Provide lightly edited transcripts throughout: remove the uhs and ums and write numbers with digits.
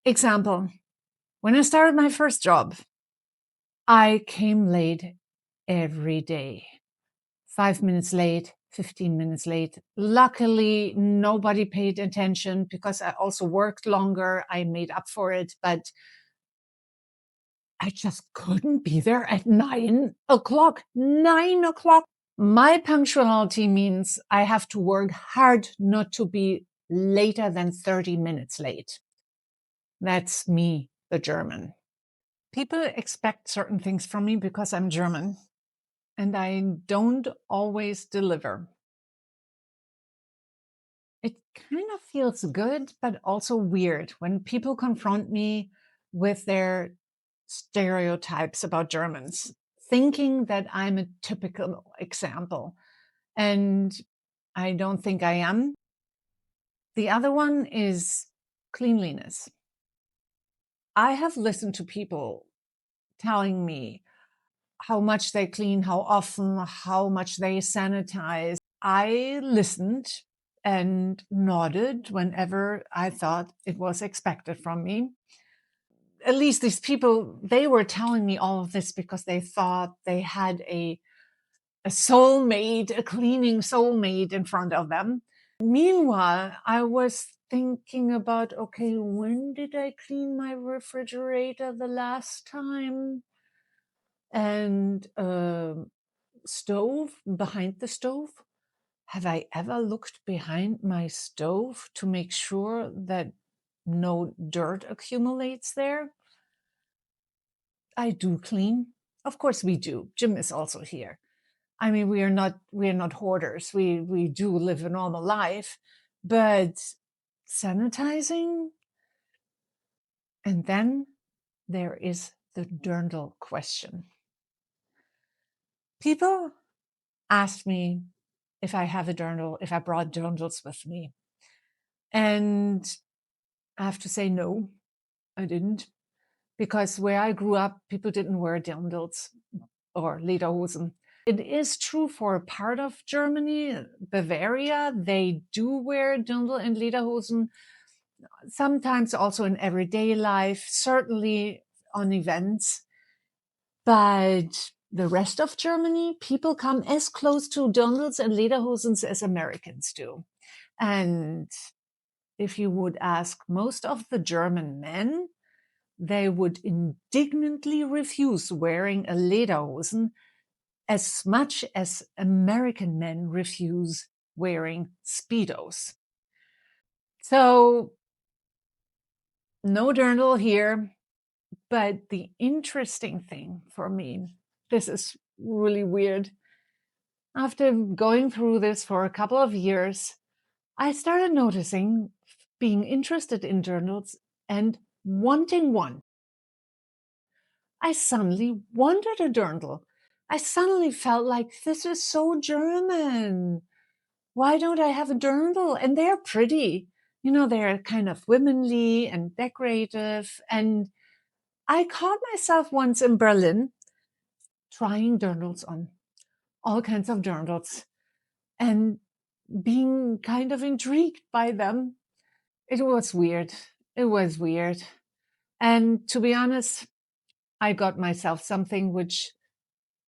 Example, when I started my first job, I came late every day. 5 minutes late, 15 minutes late. Luckily, nobody paid attention because I also worked longer. I made up for it, but I just couldn't be there at 9 o'clock. 9 o'clock. My punctuality means I have to work hard not to be later than 30 minutes late. That's me, the German. People expect certain things from me because I'm German, and I don't always deliver. It kind of feels good, but also weird when people confront me with their stereotypes about Germans, thinking that I'm a typical example. And I don't think I am. The other one is cleanliness. I have listened to people telling me how much they clean, how often, how much they sanitize. I listened and nodded whenever I thought it was expected from me. At least these people, they were telling me all of this because they thought they had a soulmate, a cleaning soulmate in front of them. Meanwhile, I was thinking about, okay, when did I clean my refrigerator the last time? And stove, behind the stove. Have I ever looked behind my stove to make sure that no dirt accumulates there? I do clean. Of course we do. Jim is also here. I mean, we are not hoarders. We do live a normal life, but sanitizing. And then there is the Dirndl question. People ask me if I have a Dirndl, if I brought Dirndls with me. And I have to say, no, I didn't. Because where I grew up, people didn't wear Dirndls or Lederhosen. It is true for a part of Germany, Bavaria, they do wear Dirndl and Lederhosen, sometimes also in everyday life, certainly on events. But the rest of Germany, people come as close to Dirndls and Lederhosens as Americans do. And if you would ask most of the German men, they would indignantly refuse wearing a Lederhosen as much as American men refuse wearing Speedos. So, no Dirndl here. But the interesting thing for me, this is really weird. After going through this for a couple of years, I started noticing being interested in Dirndls and wanting one. I suddenly wanted a Dirndl. I suddenly felt like this is so German. Why don't I have a Dirndl? And they're pretty. You know, they're kind of womanly and decorative. And I caught myself once in Berlin trying Dirndls on, all kinds of Dirndls, and being kind of intrigued by them. It was weird. It was weird. And to be honest, I got myself something which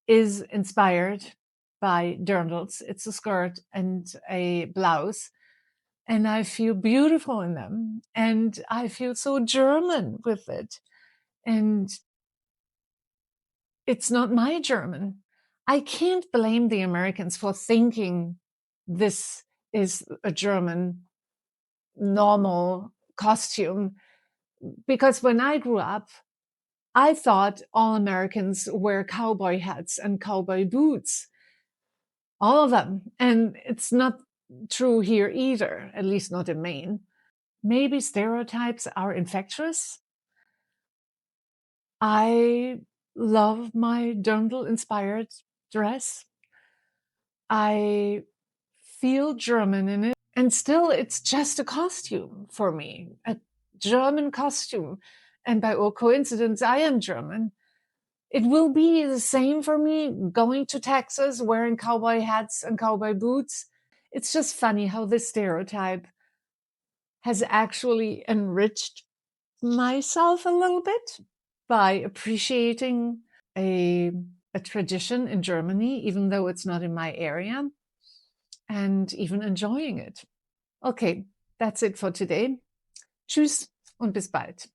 is inspired by Dirndls. It's a skirt and a blouse. And I feel beautiful in them. And I feel so German with it. And it's not my German. I can't blame the Americans for thinking this is a German normal costume. Because when I grew up, I thought all Americans wear cowboy hats and cowboy boots, all of them. And it's not true here either, at least not in Maine. Maybe stereotypes are infectious. I love my Dirndl inspired dress. I feel German in it. And still, it's just a costume for me, a German costume. And by all coincidence, I am German. It will be the same for me going to Texas wearing cowboy hats and cowboy boots. It's just funny how this stereotype has actually enriched myself a little bit by appreciating a, a tradition in Germany, even though it's not in my area, and even enjoying it. Okay, that's it for today. Tschüss und bis bald.